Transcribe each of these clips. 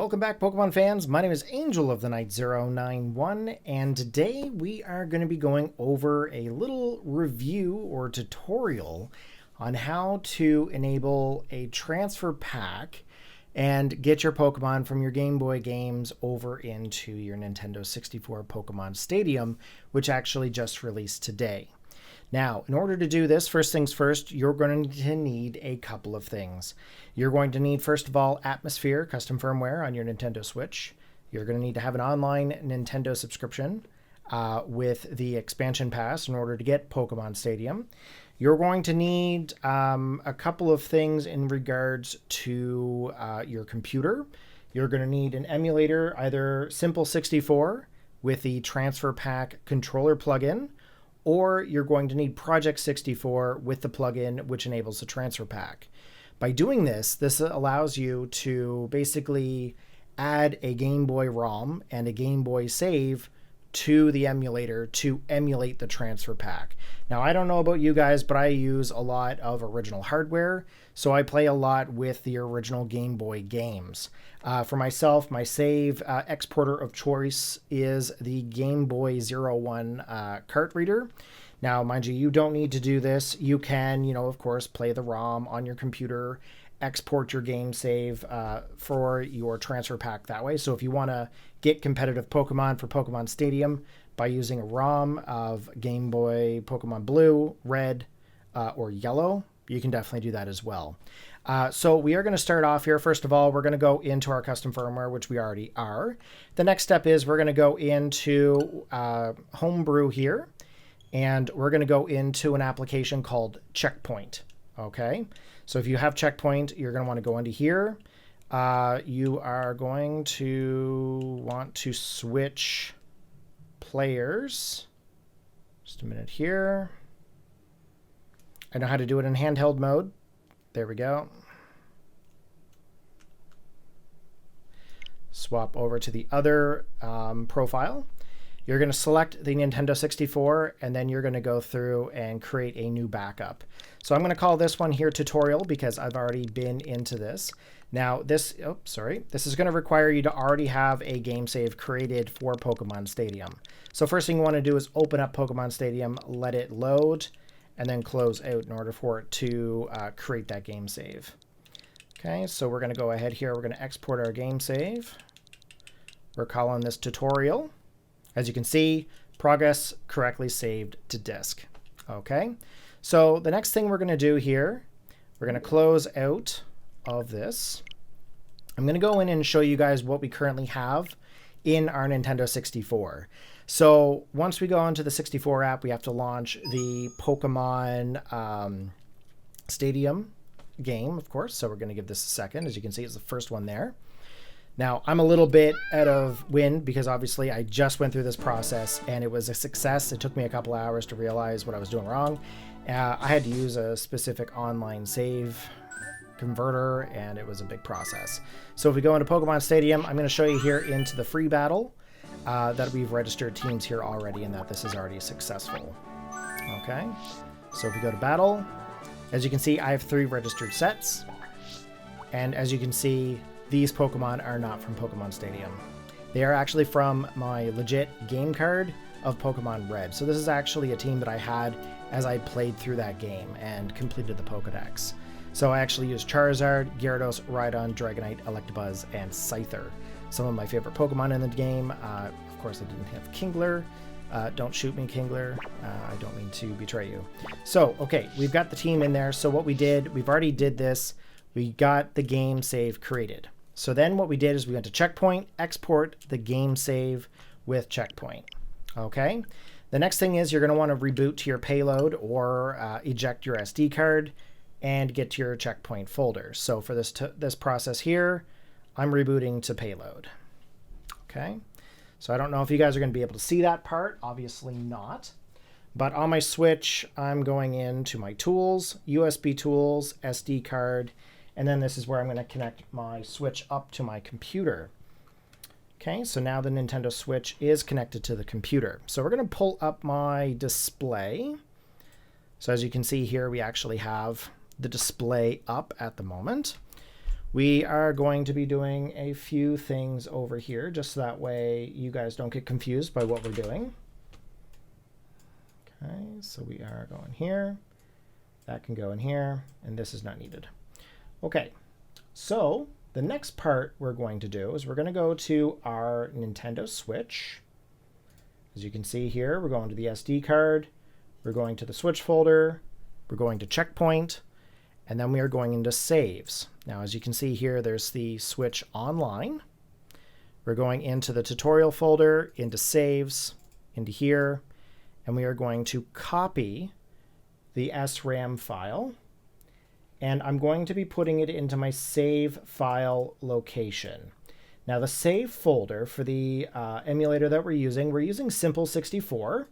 Welcome back, Pokemon fans. My name is Angel of the Night 091, and today we are going to be going over a little review or tutorial on how to enable a transfer pack and get your Pokemon from your Game Boy games over into your Nintendo 64 Pokemon Stadium, which actually just released today. Now, in order to do this, first things first, you're going to need a couple of things. You're going to need, first of all, Atmosphere custom firmware on your Nintendo Switch. You're going to need to have an online Nintendo subscription with the expansion pass in order to get Pokemon Stadium. You're going to need a couple of things in regards to your computer. You're going to need an emulator, either Simple 64 with the Transfer Pak controller plugin, or you're going to need Project 64 with the plugin which enables the Transfer Pak. By doing this, this allows you to basically add a Game Boy ROM and a Game Boy Save to the emulator to emulate the Transfer Pak. Now, I don't know about you guys, but I use a lot of original hardware, so I play a lot with the original Game Boy games. For myself, my save exporter of choice is the Game Boy 01 cart reader. Now, mind you, you don't need to do this. You can, of course, play the ROM on your computer, export your game save for your Transfer Pak that way. So if you want to get competitive Pokemon for Pokemon Stadium by using a ROM of Game Boy Pokemon Blue, Red, or Yellow, you can definitely do that as well. So we are going to start off here. First of all, we're going to go into our custom firmware, which we already are. The next step is we're going to go into Homebrew here, and we're going to go into an application called Checkpoint. Okay, so if you have Checkpoint, you're going to want to go into here. You are going to want to switch players. Just a minute here. I know how to do it in handheld mode. There we go. Swap over to the other profile. You're going to select the Nintendo 64, and then you're going to go through and create a new backup. So I'm going to call this one here tutorial because I've already been into this. Now this is going to require you to already have a game save created for Pokemon Stadium. So first thing you want to do is open up Pokemon Stadium, let it load, and then close out in order for it to create that game save. Okay, so we're going to go ahead here. We're going to export our game save. We're calling this tutorial. As you can see, progress correctly saved to disk. Okay, so the next thing we're going to do here, we're going to close out of this. I'm going to go in and show you guys what we currently have in our Nintendo 64. So once we go into the 64 app, we have to launch the Pokemon Stadium game, of course. So we're going to give this a second. As you can see, it's the first one there. Now, I'm a little bit out of wind because obviously I just went through this process and it was a success. It took me a couple hours to realize what I was doing wrong. I had to use a specific online save converter, and it was a big process. So if we go into Pokemon Stadium, I'm going to show you here into the free battle that we've registered teams here already and that this is already successful. Okay, so if we go to battle, as you can see, I have 3 registered sets. And as you can see, these Pokemon are not from Pokemon Stadium. They are actually from my legit game card of Pokemon Red. So this is actually a team that I had as I played through that game and completed the Pokedex. So I actually used Charizard, Gyarados, Rhydon, Dragonite, Electabuzz, and Scyther. Some of my favorite Pokemon in the game. Of course, I didn't have Kingler. Don't shoot me, Kingler. I don't mean to betray you. So, okay, we've got the team in there. So what we did, we've already did this. We got the game save created. So then what we did is we went to Checkpoint, export the game save with Checkpoint. Okay. The next thing is you're going to want to reboot to your payload or eject your SD card and get to your Checkpoint folder. So for this process here, I'm rebooting to payload. Okay. So I don't know if you guys are going to be able to see that part. Obviously not. But on my Switch, I'm going into my tools, USB tools, SD card, and then this is where I'm going to connect my Switch up to my computer. Okay, so now the Nintendo Switch is connected to the computer. So we're going to pull up my display. So as you can see here, we actually have the display up at the moment. We are going to be doing a few things over here, just so that way you guys don't get confused by what we're doing. Okay, so we are going here. That can go in here, and this is not needed. Okay, so the next part we're going to do is we're going to go to our Nintendo Switch. As you can see here, we're going to the SD card, we're going to the Switch folder, we're going to Checkpoint, and then we are going into Saves. Now, as you can see here, there's the Switch Online. We're going into the Tutorial folder, into Saves, into here, and we are going to copy the SRAM file, and I'm going to be putting it into my save file location. Now, the save folder for the emulator that we're using Simple64.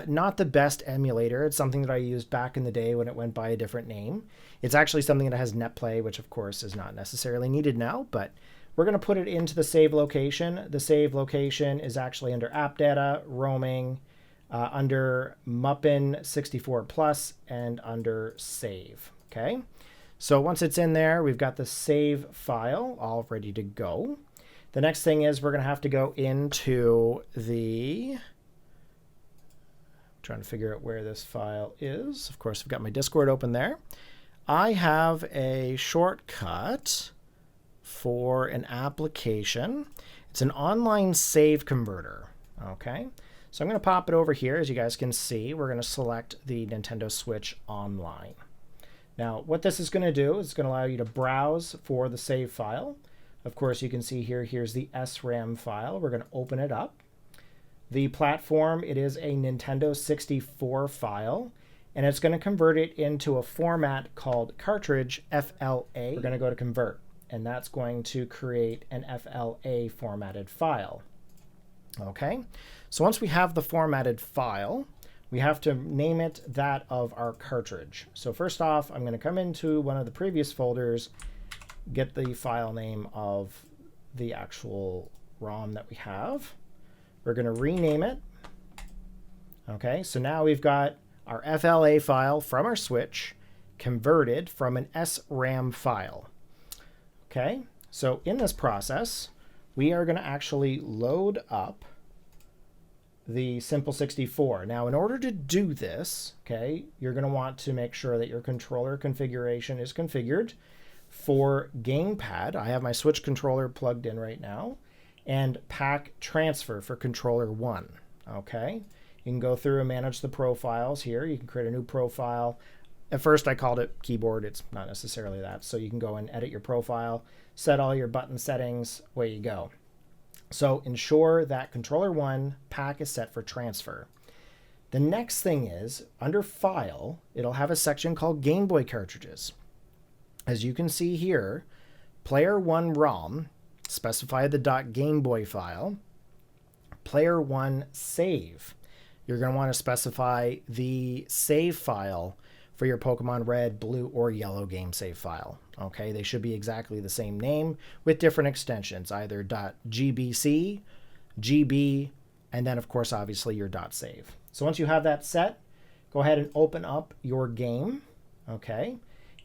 Not the best emulator. It's something that I used back in the day when it went by a different name. It's actually something that has NetPlay, which of course is not necessarily needed now, but we're going to put it into the save location. The save location is actually under App Data, Roaming, under Muppin 64 Plus, and under Save. Okay, so once it's in there, we've got the save file all ready to go. The next thing is we're going to have to go into the... trying to figure out where this file is. Of course, I've got my Discord open there. I have a shortcut for an application. It's an online save converter. Okay, so I'm going to pop it over here. As you guys can see, we're going to select the Nintendo Switch Online. Now, what this is going to do is it's going to allow you to browse for the save file. Of course, you can see here, here's the SRAM file. We're going to open it up. The platform, it is a Nintendo 64 file, and it's going to convert it into a format called cartridge FLA. We're going to go to convert, and that's going to create an FLA formatted file. Okay, so once we have the formatted file, we have to name it that of our cartridge. So first off, I'm going to come into one of the previous folders, get the file name of the actual ROM that we have. We're going to rename it. Okay, so now we've got our FLA file from our Switch converted from an SRAM file. Okay, so in this process, we are going to actually load up the Simple64. Now, in order to do this, okay, you're going to want to make sure that your controller configuration is configured. For gamepad, I have my Switch controller plugged in right now, and Pak transfer for controller 1. Okay, you can go through and manage the profiles here. You can create a new profile. At first I called it keyboard. It's not necessarily that. So you can go and edit your profile, set all your button settings, away you go. So ensure that controller 1 Pak is set for transfer. The next thing is under file, it'll have a section called Game Boy cartridges. As you can see here, player 1 ROM, specify the .gameboy file, player 1 save. You're going to want to specify the save file for your Pokemon Red, Blue, or Yellow game save file. Okay, they should be exactly the same name with different extensions, either .gbc, GB, and then of course obviously your .save. So once you have that set, go ahead and open up your game. Okay,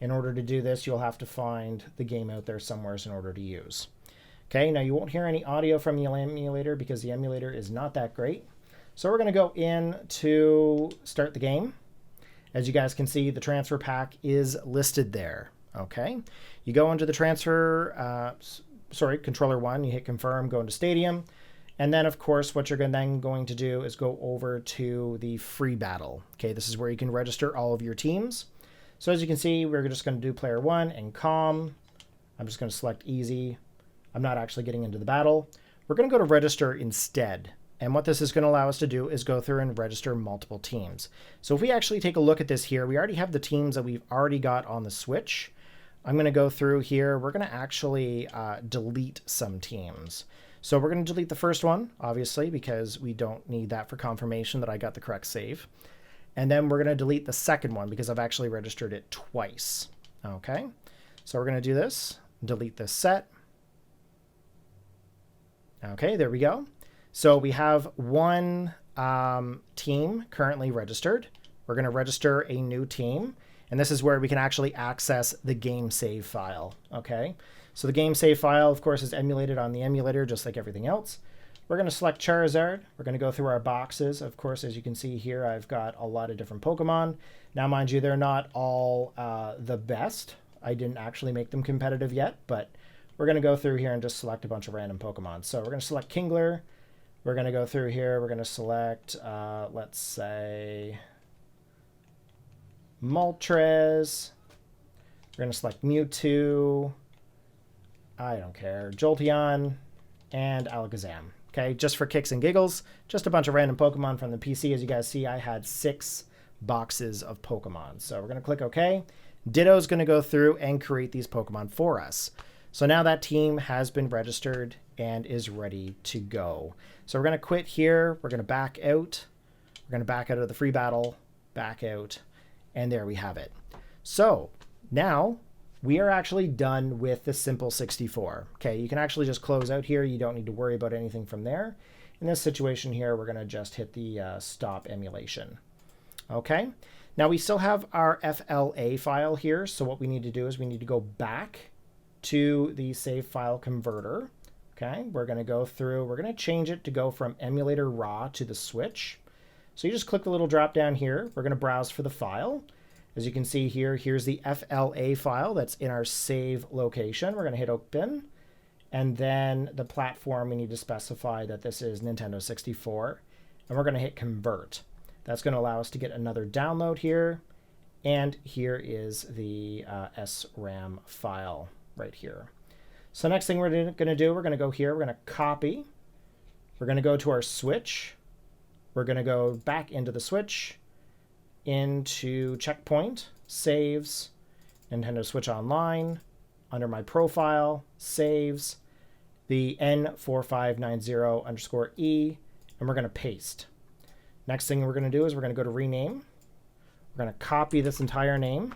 in order to do this, you'll have to find the game out there somewhere in order to use. Okay, now you won't hear any audio from the emulator because the emulator is not that great. So we're going to go in to start the game. As you guys can see, the Transfer Pak is listed there. Okay, you go into the controller 1, you hit confirm, go into Stadium, and then of course what you're then going to do is go over to the free battle. Okay, this is where you can register all of your teams. So as you can see, we're just going to do player 1 and calm. I'm just going to select easy. I'm not actually getting into the battle. We're going to go to register instead. And what this is going to allow us to do is go through and register multiple teams. So if we actually take a look at this here, we already have the teams that we've already got on the Switch. I'm going to go through here. We're going to actually delete some teams. So we're going to delete the first one, obviously, because we don't need that for confirmation that I got the correct save. And then we're going to delete the second one because I've actually registered it twice. Okay, so we're going to do this, delete this set. Okay, there we go. So we have one team currently registered. We're going to register a new team. And this is where we can actually access the game save file. Okay, So the game save file, of course, is emulated on the emulator, just like everything else. We're going to select Charizard. We're going to go through our boxes. Of course, as you can see here, I've got a lot of different Pokemon. Now, mind you, they're not all the best. I didn't actually make them competitive yet, but we're going to go through here and just select a bunch of random Pokemon. So we're going to select Kingler. We're going to go through here. We're going to select, let's say, Moltres. We're going to select Mewtwo. I don't care. Jolteon and Alakazam. Okay, just for kicks and giggles, just a bunch of random Pokemon from the PC. As you guys see, I had 6 boxes of Pokemon. So we're going to click OK. Ditto's going to go through and create these Pokemon for us. So now that team has been registered and is ready to go. So we're going to quit here. We're going to back out. We're going to back out of the free battle, back out, and there we have it. So now we are actually done with the simple 64. Okay, you can actually just close out here. You don't need to worry about anything from there. In this situation here, we're going to just hit the stop emulation. Okay, now we still have our FLA file here. So what we need to do is we need to go back to the save file converter. Okay, we're going to go through, we're going to change it to go from emulator raw to the switch. So you just click the little drop down here. We're going to browse for the file. As you can see here, here's the FLA file that's in our save location. We're going to hit open. And then the platform, we need to specify that this is Nintendo 64. And we're going to hit convert. That's going to allow us to get another download here. And here is the SRAM file right here. So next thing we're going to do, we're going to go here. We're going to copy. We're going to go to our switch. We're going to go back into the switch, into checkpoint, saves, Nintendo Switch Online, under my profile, saves, the N4590_E, and we're going to paste. Next thing we're going to do is we're going to go to rename. We're going to copy this entire name.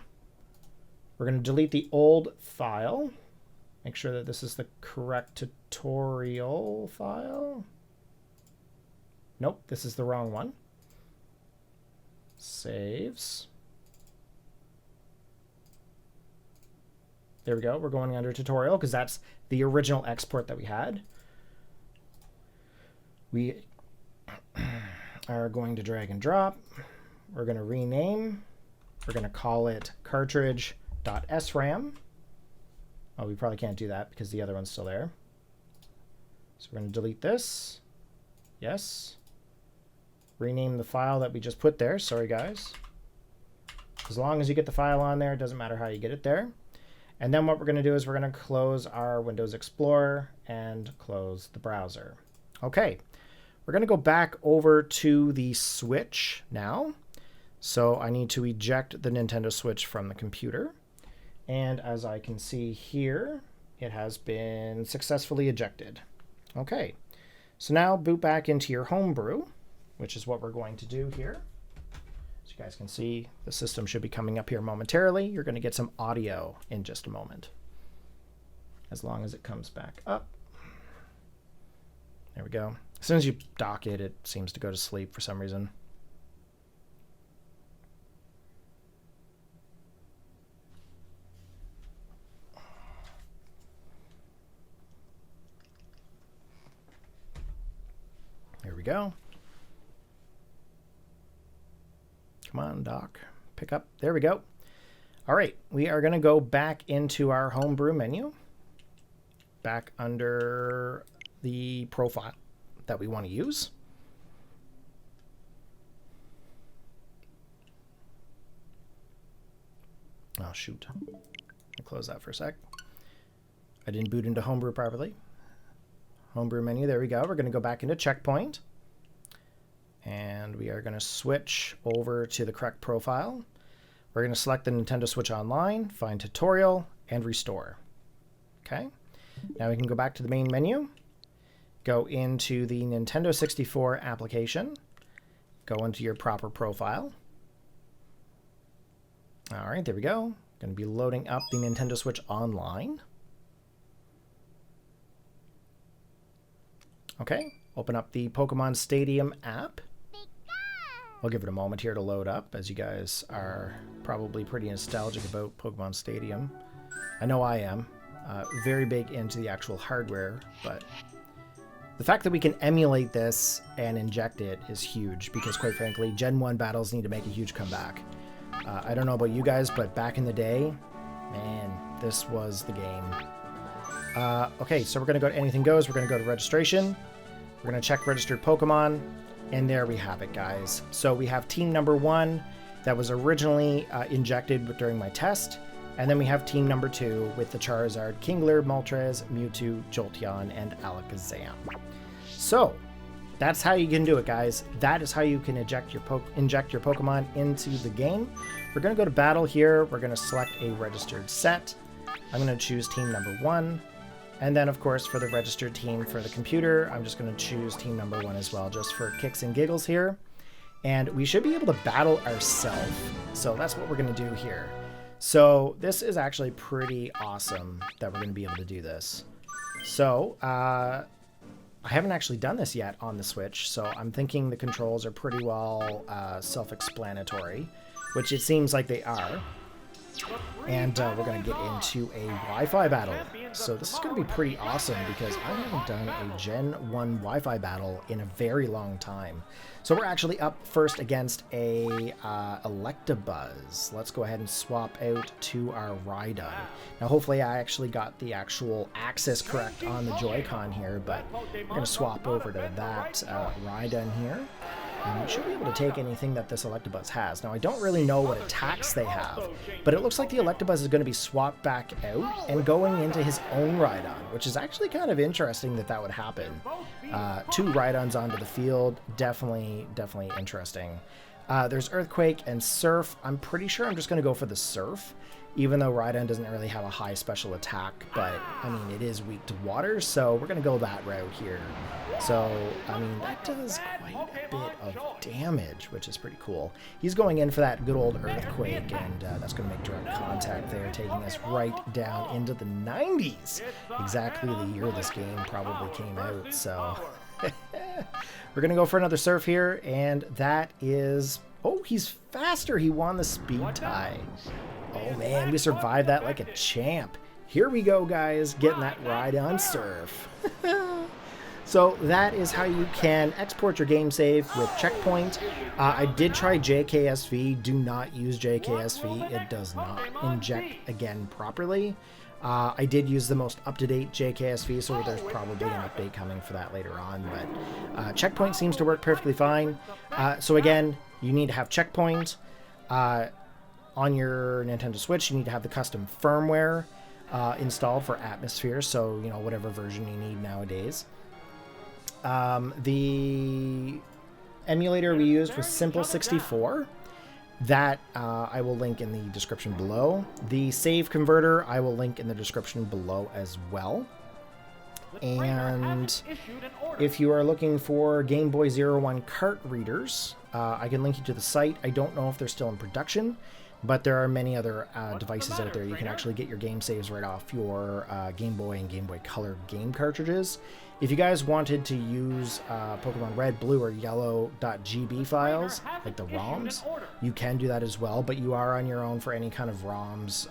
We're going to delete the old file. Make sure that this is the correct tutorial file. Nope, this is the wrong one. Saves. There we go. We're going under tutorial because that's the original export that we had. We are going to drag and drop. We're going to rename. We're going to call it cartridge.sram. Oh, we probably can't do that because the other one's still there. So we're going to delete this. Yes. Rename the file that we just put there. Sorry, guys. As long as you get the file on there, it doesn't matter how you get it there. And then what we're going to do is we're going to close our Windows Explorer and close the browser. Okay. We're going to go back over to the Switch now. So I need to eject the Nintendo Switch from the computer. And as I can see here, it has been successfully ejected. Okay. So now boot back into your homebrew, which is what we're going to do here. As you guys can see, the system should be coming up here momentarily. You're going to get some audio in just a moment. As long as it comes back up. There we go. As soon as you dock it, it seems to go to sleep for some reason. Here we go. Come on, dock. Pick up. There we go. All right. We are going to go back into our homebrew menu. Back under the profile that we want to use. Oh, shoot. I'll close that for a sec. I didn't boot into homebrew properly. Homebrew menu, there we go. We're going to go back into checkpoint. And we are going to switch over to the correct profile. We're going to select the Nintendo Switch Online, find tutorial, and restore. Okay. Now we can go back to the main menu. Go into the Nintendo 64 application. Go into your proper profile. All right, there we go. Going to be loading up the Nintendo Switch Online. Okay, open up the Pokemon Stadium app. We'll give it a moment here to load up, as you guys are probably pretty nostalgic about Pokemon Stadium. I know I am. very big into the actual hardware, but the fact that we can emulate this and inject it is huge because, quite frankly, Gen 1 battles need to make a huge comeback. I don't know about you guys, but back in the day, man, this was the game. Okay, so we're going to go to Anything Goes. We're going to go to Registration. We're going to check Registered Pokemon, and there we have it, guys. So we have team number 1 that was originally injected during my test, and then we have team number 2 with the Charizard, Kingler, Moltres, Mewtwo, Jolteon, and Alakazam. So that's how you can do it, guys. That is how you can inject your Pokemon into the game. We're going to go to Battle here. We're going to select a registered set. I'm going to choose team number 1. And then, of course, for the registered team for the computer, I'm just going to choose team number 1 as well, just for kicks and giggles here. And we should be able to battle ourselves. So that's what we're going to do here. So this is actually pretty awesome that we're going to be able to do this. So I haven't actually done this yet on the Switch, so I'm thinking the controls are pretty well self-explanatory, which it seems like they are. And we're going to get into a Wi-Fi battle. So this is going to be pretty awesome because I haven't done a Gen 1 Wi-Fi battle in a very long time. So we're actually up first against a Electabuzz. Let's go ahead and swap out to our Rhydon. Now hopefully I actually got the actual axis correct on the Joy-Con here, but we're going to swap over to that Rhydon here. And we should be able to take anything that this Electabuzz has. Now, I don't really know what attacks they have, but it looks like the Electabuzz is going to be swapped back out and going into his own Rhydon, which is actually kind of interesting that that would happen. 2 Rhydons onto the field, definitely interesting. There's Earthquake and Surf. I'm pretty sure I'm just going to go for the Surf, even though Rhydon doesn't really have a high special attack, but, I mean, it is weak to water, so we're going to go that route here. So, I mean, that does quite a bit of damage, which is pretty cool. He's going in for that good old Earthquake, and that's going to make direct contact there, taking us right down into the 90s. Exactly the year this game probably came out, so... We're going to go for another Surf here, and that is... Oh, he's faster! He won the speed tie. Oh man, we survived that like a champ. Here we go, guys, getting that Rhydon Surf. So that is how you can export your game save with Checkpoint. I did try JKSV. Do not use JKSV. It does not inject again properly. I did use the most up-to-date JKSV, so there's probably an update coming for that later on. But Checkpoint seems to work perfectly fine. So again, you need to have Checkpoint. On your Nintendo Switch, you need to have the custom firmware installed for Atmosphere, so, you know, whatever version you need nowadays. The emulator we used was Simple64. That I will link in the description below. The save converter I will link in the description below as well. And if you are looking for Game Boy 01 cart readers, I can link you to the site. I don't know if they're still in production, but there are many other devices out there. You can actually get your game saves right off your Game Boy and Game Boy Color game cartridges. If you guys wanted to use Pokemon Red, Blue, or Yellow .gb files, like the ROMs, you can do that as well, but you are on your own for any kind of ROMs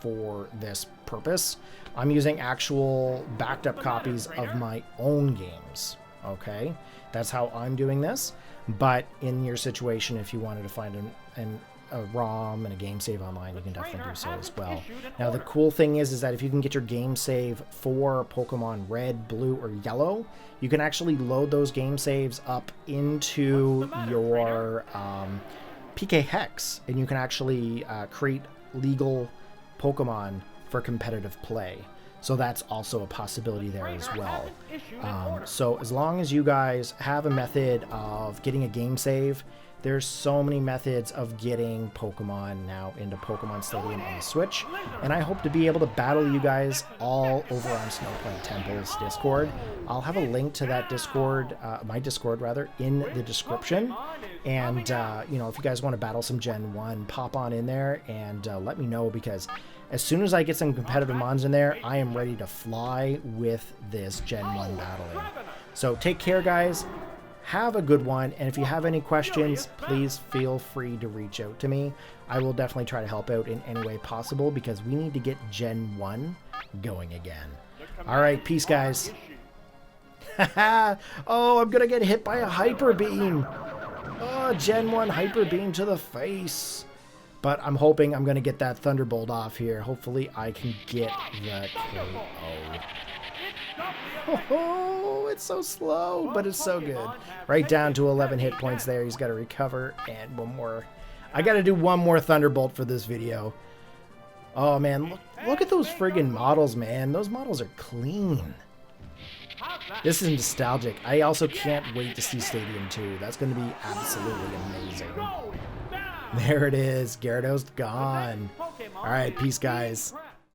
for this purpose. I'm using actual backed up copies of my own games, okay? That's how I'm doing this, but in your situation, if you wanted to find a ROM and a game save online, you can definitely do so as well. Now the cool thing is that if you can get your game save for Pokemon Red, Blue, or Yellow, you can actually load those game saves up into your PK Hex, and you can actually create legal Pokemon for competitive play. So that's also a possibility there as well. So as long as you guys have a method of getting a game save, there's so many methods of getting Pokemon now into Pokemon Stadium on the Switch, and I hope to be able to battle you guys all over on Snowpoint Temple's Discord. I'll have a link to that Discord, my Discord rather, in the description, and you know, if you guys want to battle some Gen 1, pop on in there and let me know, because as soon as I get some competitive mons in there, I am ready to fly with this Gen 1 battling. So take care, guys. Have a good one, and if you have any questions, please feel free to reach out to me. I will definitely try to help out in any way possible, because we need to get Gen 1 going again. All right, peace, guys. Oh, I'm going to get hit by a hyper beam. Oh, Gen 1 hyper beam to the face. But I'm hoping I'm going to get that Thunderbolt off here. Hopefully I can get the KO. Oh, it's so slow, but it's so good. Right down to 11 hit points there. He's got to recover. And one more. I got to do one more Thunderbolt for this video. Oh, man. Look at those friggin' models, man. Those models are clean. This is nostalgic. I also can't wait to see Stadium 2. That's going to be absolutely amazing. There it is. Gyarados gone. All right, peace, guys.